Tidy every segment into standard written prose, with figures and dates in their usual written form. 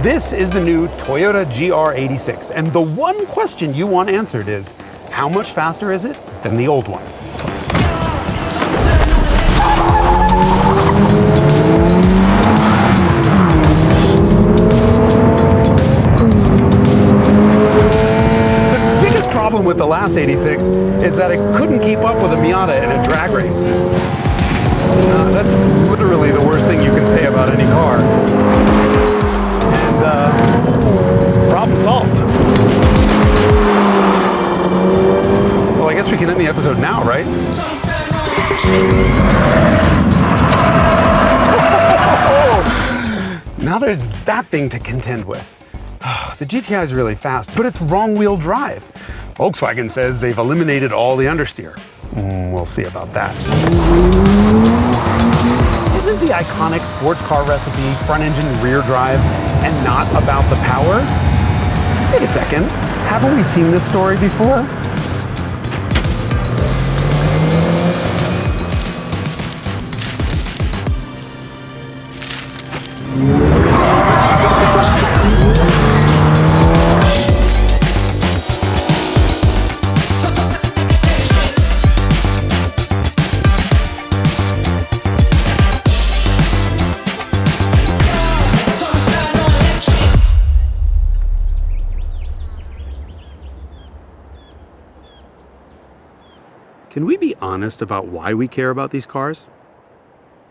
This is the new Toyota GR86, and the one question you want answered is, how much faster is it than the old one? The biggest problem with the last 86 is that it couldn't keep up with a Miata in a drag race. That's literally the worst thing you can say about any car. Problem solved. Well, I guess we can end the episode now, right? Now there's that thing to contend with. The GTI is really fast, but it's wrong-wheel drive. Volkswagen says they've eliminated all the understeer. We'll see about that. Isn't the iconic sports car recipe front engine rear drive and not about the power? Wait a second, haven't we seen this story before? Can we be honest about why we care about these cars?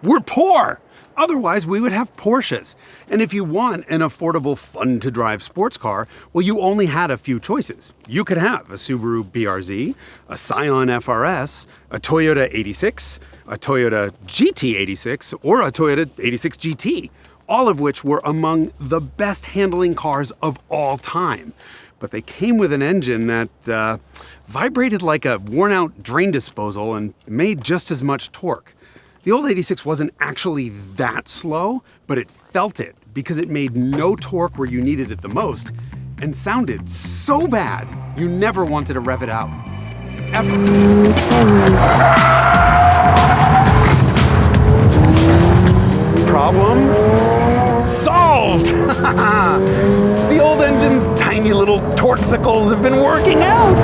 We're poor! Otherwise, we would have Porsches. And if you want an affordable, fun-to-drive sports car, well, you only had a few choices. You could have a Subaru BRZ, a Scion FRS, a Toyota 86, a Toyota GT86, or a Toyota 86 GT, all of which were among the best-handling cars of all time. But they came with an engine that vibrated like a worn-out drain disposal and made just as much torque. The old 86 wasn't actually that slow, but it felt it because it made no torque where you needed it the most and sounded so bad you never wanted to rev it out. Ever. Problem solved! The old engine's tiny little torquesicles have been working out!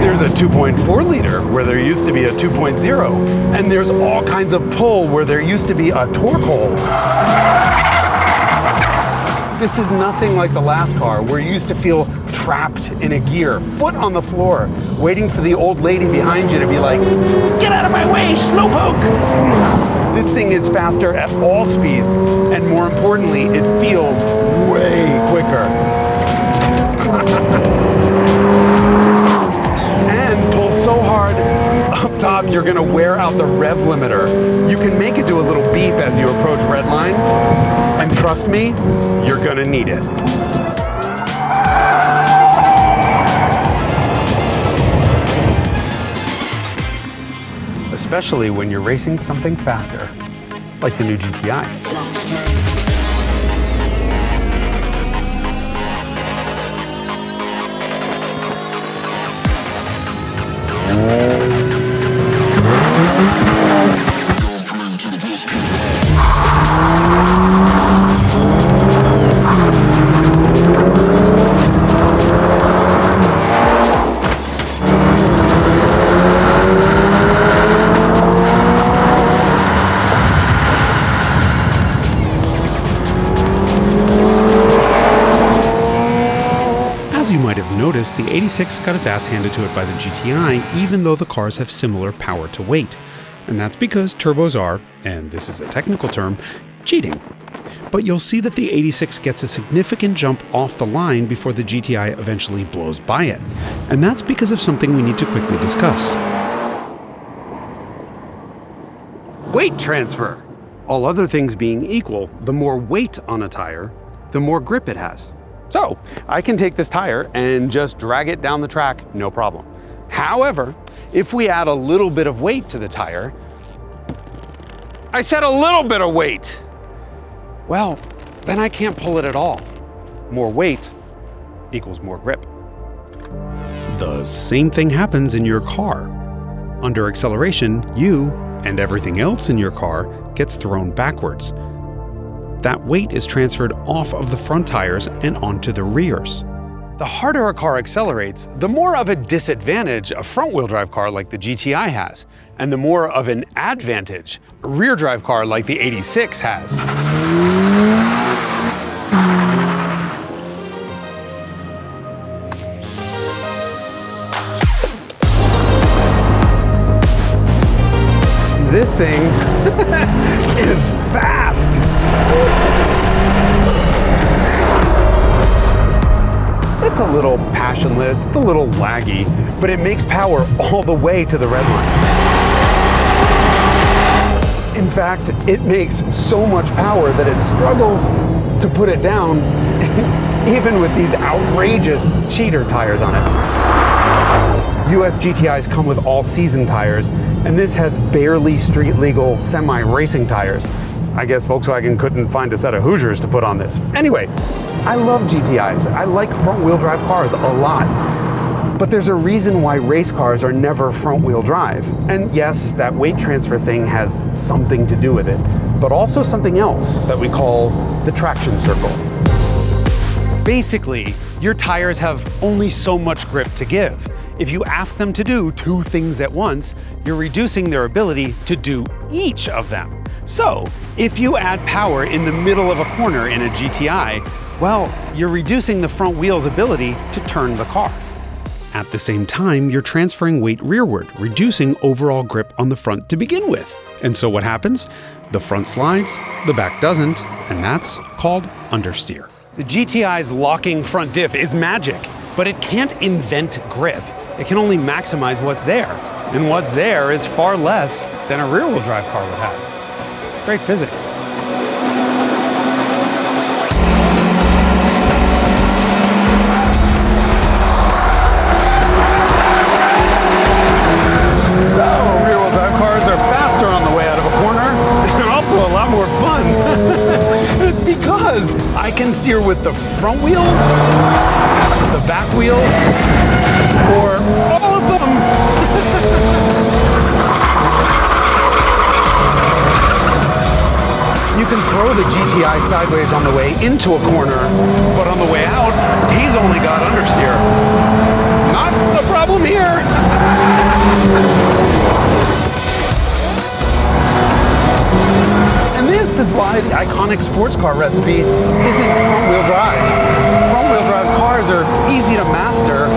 There's a 2.4 liter where there used to be a 2.0, and there's all kinds of pull where there used to be a torque hole. This is nothing like the last car where you used to feel trapped in a gear, foot on the floor, waiting for the old lady behind you to be like, "Get out of my way, slowpoke!" This thing is faster at all speeds, and more importantly, it feels way quicker. And pulls so hard up top, you're gonna wear out the rev limiter. You can make it do a little beep as you approach redline, and trust me, you're gonna need it. Especially when you're racing something faster, like the new GTI. Noticed the 86 got its ass handed to it by the GTI, even though the cars have similar power to weight. And that's because turbos are, and this is a technical term, cheating. But you'll see that the 86 gets a significant jump off the line before the GTI eventually blows by it. And that's because of something we need to quickly discuss. Weight transfer! All other things being equal, the more weight on a tire, the more grip it has. So, I can take this tire and just drag it down the track, no problem. However, if we add a little bit of weight to the tire, I said a little bit of weight, well, then I can't pull it at all. More weight equals more grip. The same thing happens in your car. Under acceleration, you, and everything else in your car, gets thrown backwards. That weight is transferred off of the front tires and onto the rears. The harder a car accelerates, the more of a disadvantage a front-wheel drive car like the GTI has, and the more of an advantage a rear-drive car like the 86 has. This thing is fast. It's a little passionless, it's a little laggy, but it makes power all the way to the red line. In fact, it makes so much power that it struggles to put it down, even with these outrageous cheater tires on it. US GTIs come with all-season tires, and this has barely street-legal semi-racing tires. I guess Volkswagen couldn't find a set of Hoosiers to put on this. Anyway, I love GTIs. I like front-wheel drive cars a lot. But there's a reason why race cars are never front-wheel drive. And yes, that weight transfer thing has something to do with it, but also something else that we call the traction circle. Basically, your tires have only so much grip to give. If you ask them to do two things at once, you're reducing their ability to do each of them. So, if you add power in the middle of a corner in a GTI, well, you're reducing the front wheel's ability to turn the car. At the same time, you're transferring weight rearward, reducing overall grip on the front to begin with. And so what happens? The front slides, the back doesn't, and that's called understeer. The GTI's locking front diff is magic, but it can't invent grip. It can only maximize what's there, and what's there is far less than a rear-wheel drive car would have. Straight physics. So, rear-wheel drive cars are faster on the way out of a corner, and also a lot more fun. It's because I can steer with the front wheels, the back wheels, or all of them. You can throw the GTI sideways on the way into a corner, but on the way out, he's only got understeer. Not the problem here. And this is why the iconic sports car recipe isn't front-wheel drive. Front-wheel drive cars are easy to master,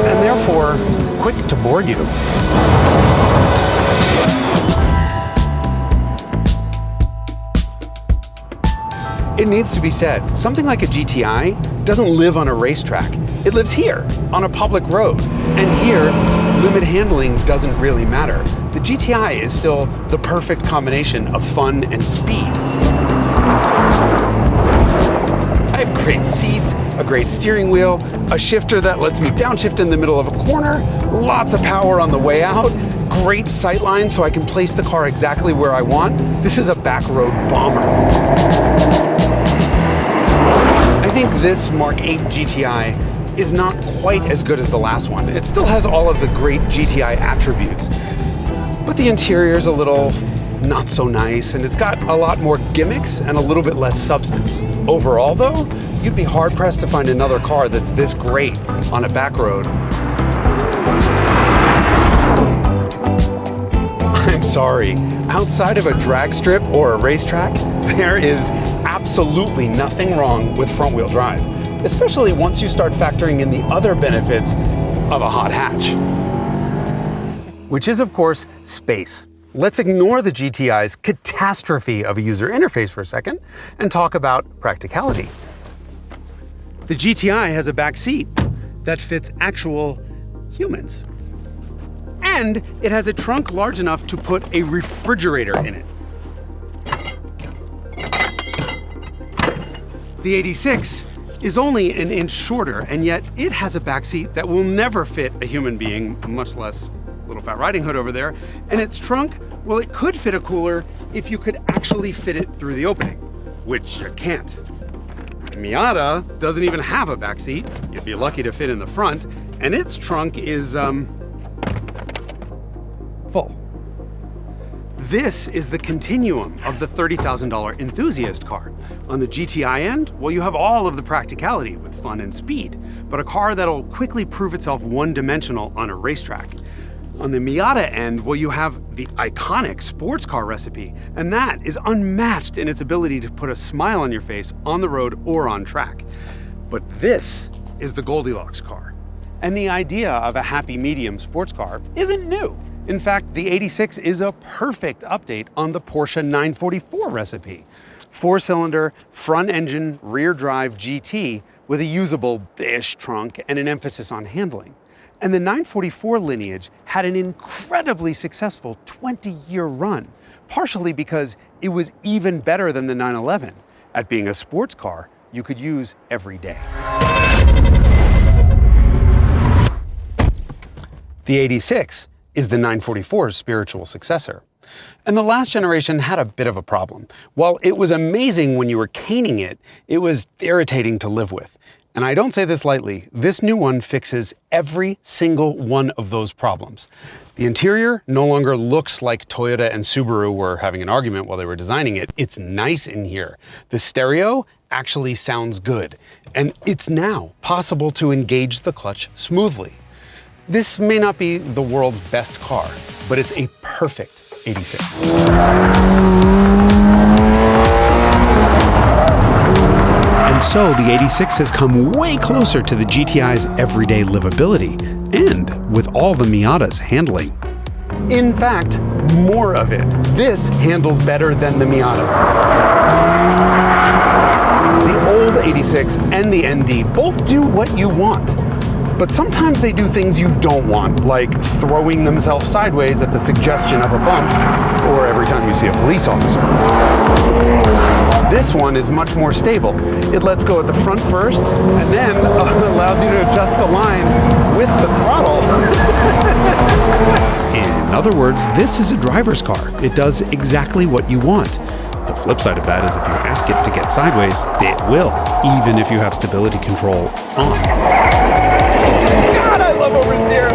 and therefore quick to bore you. It needs to be said, something like a GTI doesn't live on a racetrack. It lives here, on a public road. And here, limit handling doesn't really matter. The GTI is still the perfect combination of fun and speed. I have great seats, a great steering wheel, a shifter that lets me downshift in the middle of a corner, lots of power on the way out, great sight lines so I can place the car exactly where I want. This is a back road bomber. I think this Mark 8 GTI is not quite as good as the last one. It still has all of the great GTI attributes, but the interior is a little not so nice, and it's got a lot more gimmicks and a little bit less substance. Overall though, you'd be hard pressed to find another car that's this great on a back road. I'm sorry, outside of a drag strip or a racetrack, there is absolutely nothing wrong with front-wheel drive, especially once you start factoring in the other benefits of a hot hatch. Which is, of course, space. Let's ignore the GTI's catastrophe of a user interface for a second and talk about practicality. The GTI has a back seat that fits actual humans. And it has a trunk large enough to put a refrigerator in it. The 86 is only an inch shorter, and yet it has a back seat that will never fit a human being, much less Little Fat Riding Hood over there. And its trunk, well, it could fit a cooler if you could actually fit it through the opening, which you can't. Miata doesn't even have a back seat. You'd be lucky to fit in the front, and its trunk is, full. This is the continuum of the $30,000 enthusiast car. On the GTI end, well, you have all of the practicality with fun and speed, but a car that'll quickly prove itself one-dimensional on a racetrack. On the Miata end, well, you have the iconic sports car recipe, and that is unmatched in its ability to put a smile on your face on the road or on track. But this is the Goldilocks car. And the idea of a happy medium sports car isn't new. In fact, the 86 is a perfect update on the Porsche 944 recipe. 4-cylinder, front-engine, rear-drive GT with a usable bish trunk and an emphasis on handling. And the 944 lineage had an incredibly successful 20-year run, partially because it was even better than the 911 at being a sports car you could use every day. The 86 is the 944's spiritual successor. And the last generation had a bit of a problem. While it was amazing when you were caning it, it was irritating to live with. And I don't say this lightly, this new one fixes every single one of those problems. The interior no longer looks like Toyota and Subaru were having an argument while they were designing it. It's nice in here. The stereo actually sounds good. And it's now possible to engage the clutch smoothly. This may not be the world's best car, but it's a perfect 86. And so the 86 has come way closer to the GTI's everyday livability, and with all the Miata's handling. In fact, more of it. This handles better than the Miata. The old 86 and the ND both do what you want. But sometimes they do things you don't want, like throwing themselves sideways at the suggestion of a bump, or every time you see a police officer. This one is much more stable. It lets go at the front first, and then allows you to adjust the line with the throttle. In other words, this is a driver's car. It does exactly what you want. The flip side of that is if you ask it to get sideways, it will, even if you have stability control on. God, I love oversteer.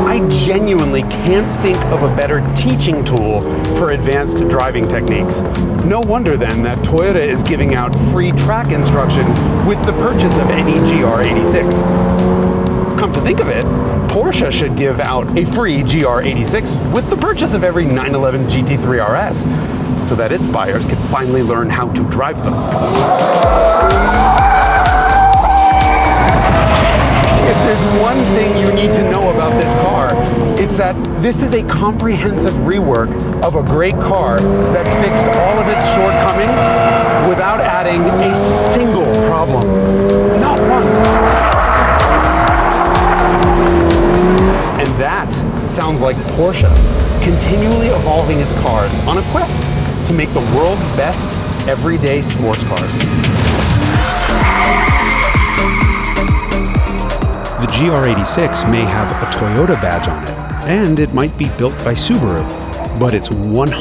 I genuinely can't think of a better teaching tool for advanced driving techniques. No wonder then that Toyota is giving out free track instruction with the purchase of any GR86. Come to think of it, Porsche should give out a free GR86 with the purchase of every 911 GT3 RS, so that its buyers can finally learn how to drive them. If there's one thing you need to know about this car, it's that this is a comprehensive rework of a great car that fixed all of its shortcomings without adding a single problem. Not one. And that sounds like Porsche, continually evolving its cars on a quest to make the world's best everyday sports cars. The GR86 may have a Toyota badge on it, and it might be built by Subaru, but it's 100%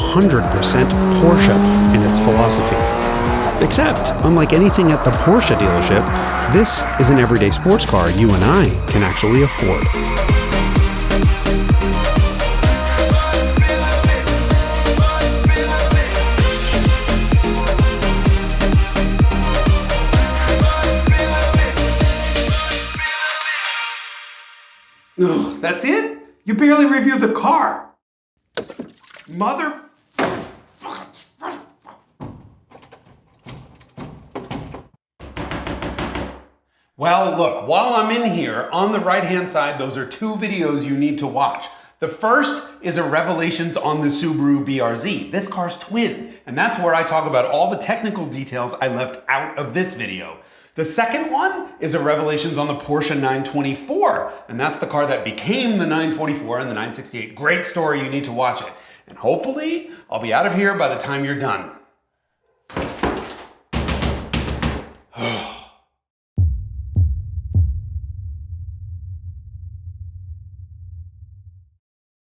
Porsche in its philosophy. Except, unlike anything at the Porsche dealership, this is an everyday sports car you and I can actually afford. Ugh, that's it? You barely reviewed the car. Mother... Well, look, while I'm in here, on the right-hand side, those are two videos you need to watch. The first is a Revelations on the Subaru BRZ, this car's twin, and that's where I talk about all the technical details I left out of this video. The second one is a Revelations on the Porsche 924, and that's the car that became the 944 and the 968. Great story, you need to watch it. And hopefully, I'll be out of here by the time you're done.